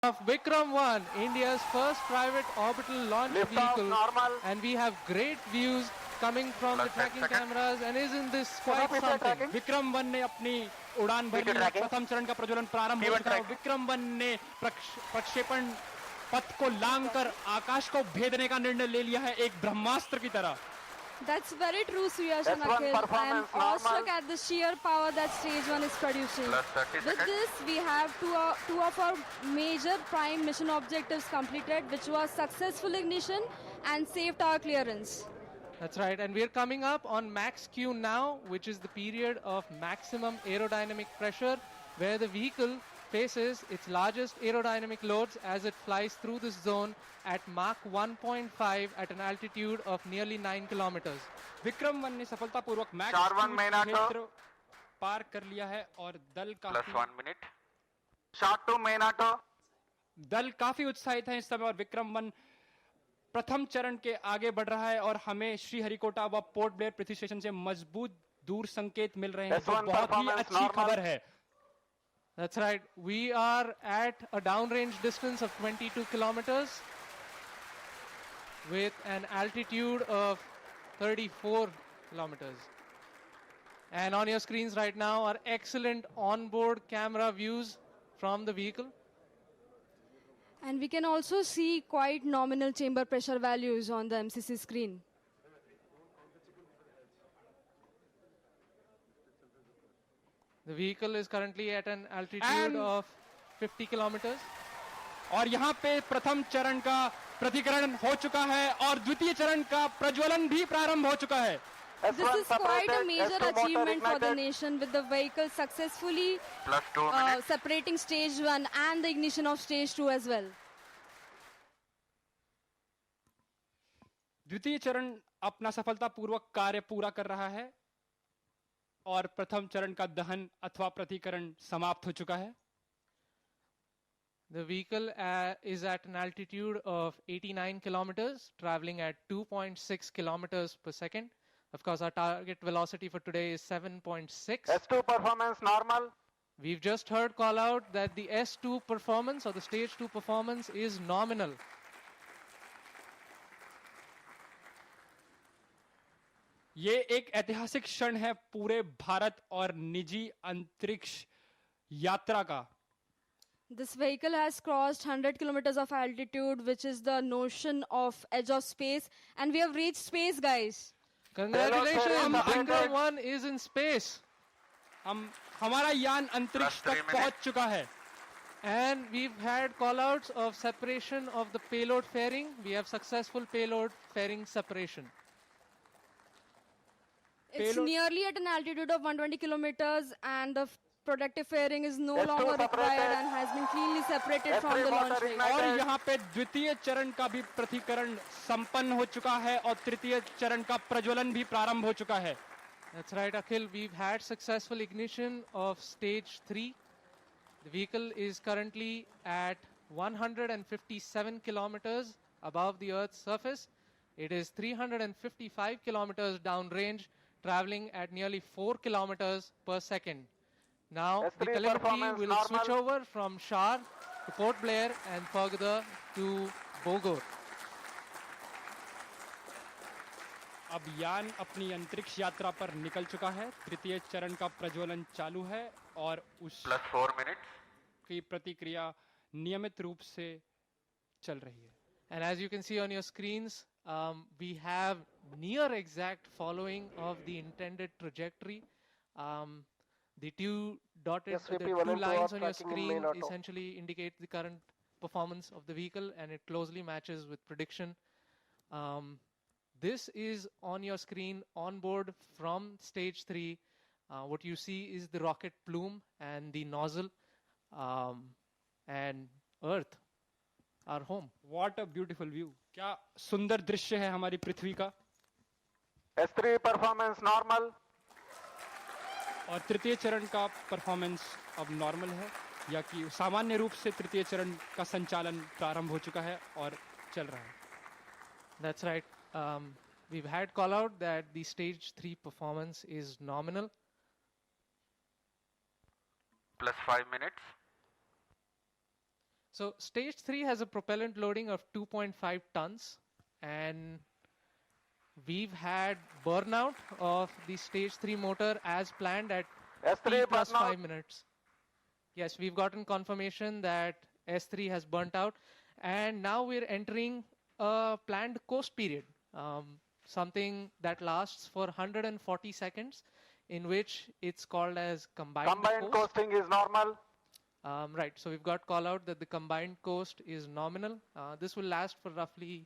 of Vikram 1, India's first private orbital launch Lift off vehicle. normal. And we have great views coming from the Plus 10 tracking seconds. cameras. And isn't this quite P1 something? tracking. Vikram one ने अपनी उड़ान भर P2 ली है। tracking. प्रथम चरण का प्रज्वलन प्रारंभ हो P1 चुका है। track. विक्रम वन ने प्रक्षेपण पथ को लांघकर आकाश को भेदने का निर्णय ले लिया है, एक ब्रह्मास्त्र की तरह। That's very true, Suyash and That's one Akhil. I am performance awestruck normal. at the sheer power that stage 1 is producing. Plus 30 With seconds. this, we have two of our major prime mission objectives completed, which was successful ignition and safe tower clearance. That's right. And we're coming up on max Q now, which is the period of maximum aerodynamic pressure, where the vehicle faces its largest aerodynamic loads as it flies through this zone at Mach 1.5 at an altitude of nearly 9 kilometers. Vikram one ने सफलतापूर्वक max Star one main auto. क्षेत्र पार कर लिया है और Plus 1 minute. Short to main auto. दल काफी उत्साहित है इस समय और विक्रम वन प्रथम चरण के आगे बढ़ रहा है और हमें श्रीहरिकोटा व पोर्ट ब्लेयर पृथ्वी स्टेशन से मजबूत दूर संकेत मिल रहे हैं, जो S1 बहुत ही performance अच्छी normal. खबर है। That's right. We are at a downrange distance of 22 kilometers with an altitude of 34 kilometers. And on your screens right now are excellent onboard camera views from the vehicle. And we can also see quite nominal chamber pressure values on the MCC screen. The vehicle is currently at an altitude And- of 50 kilometers. और यहाँ पे प्रथम चरण का प्रतिकरण हो चुका है और द्वितीय चरण का प्रज्वलन भी प्रारंभ हो चुका है। This S1 is quite a separated, major S2 motor achievement for the ignited. nation, with the vehicle successfully Plus 2 minutes. separating stage 1 and the ignition of stage 2 as well. द्वितीय चरण अपना सफलतापूर्वक कार्य पूरा कर रहा है और प्रथम चरण का दहन अथवा प्रतिकरण समाप्त हो चुका है। The vehicle is at an altitude of 89 kilometers, traveling at 2.6 kilometers per second. Of course, our target velocity for today is 7.6. S2 performance normal. We've just heard call out that the S2 performance or the stage 2 performance is nominal. ये एक ऐतिहासिक क्षण है पूरे भारत और निजी अंतरिक्ष यात्रा का। This vehicle has crossed 100 kilometers of altitude, which is the notion of edge of space, and we have reached space, guys. Congratulations, Hello, sir. Vikram 1 is in space. हमारा यान अंतरिक्ष Plus 3 तक पहुंच चुका है। And we've had call-outs of separation of the payload fairing. We have successful payload fairing separation. It's Payload- nearly at an altitude of 120 kilometers, and the protective fairing is no S2 longer required separated. and has been cleanly separated from S3 the launch motor vehicle. ignited. और यहाँ पे द्वितीय चरण का भी प्रतिकरण संपन्न हो चुका है और तृतीय चरण का प्रज्वलन भी प्रारंभ हो चुका है। That's right, Akhil. We've had successful ignition of stage 3. The vehicle is currently at 157 kilometers above the Earth's surface. It is 355 kilometers downrange, traveling at nearly 4 kilometers per second. Now, the S3 telemetry performance will normal. switch over from Shar to Port Blair and further to Bogor. अब यान अपनी अंतरिक्ष यात्रा पर निकल चुका है। तृतीय चरण का प्रज्वलन चालू है और Plus 4 minutes. उसकी प्रतिक्रिया नियमित रूप से चल रही है। And as you can see on your screens, we have near exact following of the intended trajectory. The two SVP two 1 and 2 lines are on your tracking in screen main auto. essentially indicate the current performance of the vehicle, and it closely matches with prediction. This is on your screen on board from stage 3. What you see is the rocket plume and the nozzle, and Earth, our home. What a beautiful view! क्या सुंदर दृश्य है हमारी पृथ्वी का। S3 performance normal. और तृतीय चरण का परफॉर्मेंस अब नॉर्मल है, या कि सामान्य रूप से तृतीय चरण का संचालन प्रारंभ हो चुका है और चल रहा है। That's right. We've had call out that the stage 3 performance is nominal. Plus 5 minutes. So stage 3 has a propellant loading of 2.5 tons, and we've had burnout of the stage 3 motor as planned at S3 T plus burnout. 5 minutes. Yes, we've gotten confirmation that S3 has burnt out, and now we're entering a planned coast period, something that lasts for 140 seconds, in which it's called as combined Combined coast. coasting is normal. Right, so we've got call out that the combined coast is nominal. This will last for roughly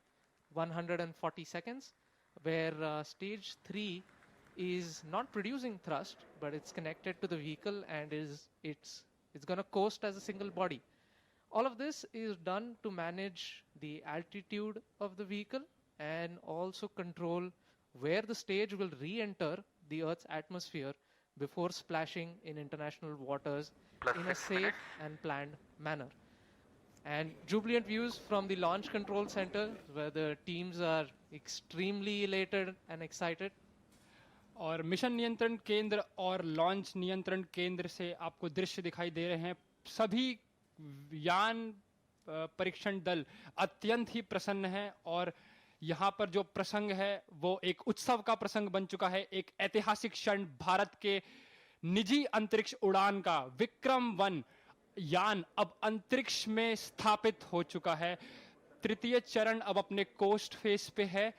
140 seconds, where stage 3 is not producing thrust, but it's connected to the vehicle and it's going to coast as a single body. All of this is done to manage the altitude of the vehicle and also control where the stage will re-enter the Earth's atmosphere before splashing in international waters Plus in a 6 safe minutes. and planned manner. And jubilant views from the launch control center, where the teams are extremely elated and excited. और mission नियंत्रण केंद्र और launch नियंत्रण केंद्र से आपको दृश्य दिखाई दे रहे हैं। सभी यान परीक्षण दल अत्यंत ही प्रसन्न है और यहाँ पर जो प्रसंग है वो एक उत्सव का प्रसंग बन चुका है। एक ऐतिहासिक क्षण भारत के निजी अंतरिक्ष उड़ान का विक्रम-1 यान अब अंतरिक्ष में स्थापित हो चुका है। तृतीय चरण अब अपने कोस्ट फेज पे है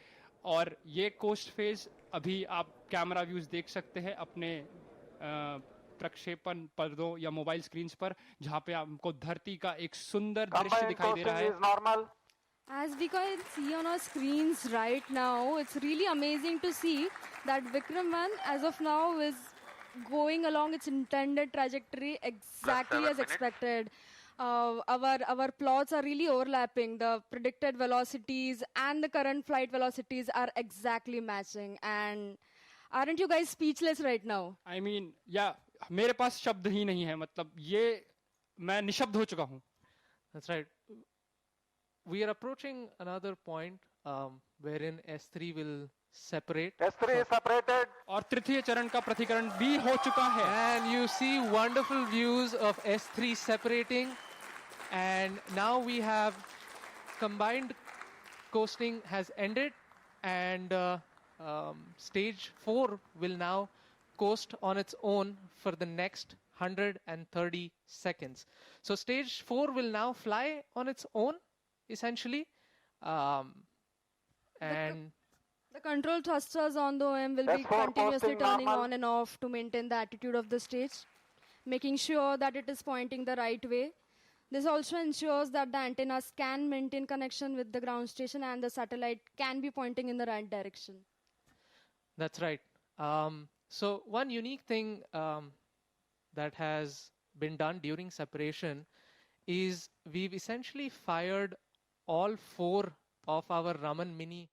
और ये कोस्ट फेज अभी आप कैमरा व्यूज देख सकते हैं अपने प्रक्षेपण पर्दों या मोबाइल स्क्रीन्स पर, जहां पे आपको धरती का एक सुंदर दृश्य Combined दिखाई दे रहा coasting है। is normal. As we can see on our screens right now, it's really amazing to see that Vikram 1 as of now is going along its intended trajectory exactly 7 as minutes. expected. Our plots are really overlapping. The predicted velocities and the current flight velocities are exactly matching. And aren't you guys speechless right now? I mean, या मेरे पास शब्द ही नहीं है, मतलब ये मैं निशब्द हो चुका हूँ। That's right. We are approaching another point wherein S3 will separate. S3 is separated. और तृतीय चरण का प्रतिकरण भी हो चुका है। And you see wonderful views of S3 separating. And now we have combined coasting has ended, and stage 4 will now coast on its own for the next 130 seconds. So stage 4 will now fly on its own, essentially. And The control thrusters on the OM will be S4 continuously posting turning normal. on and off to maintain the attitude of the stage, making sure that it is pointing the right way. This also ensures that the antennas can maintain connection with the ground station and the satellite can be pointing in the right direction. that's right. So one unique thing that has been done during separation is we've essentially fired all 4 of our Raman Mini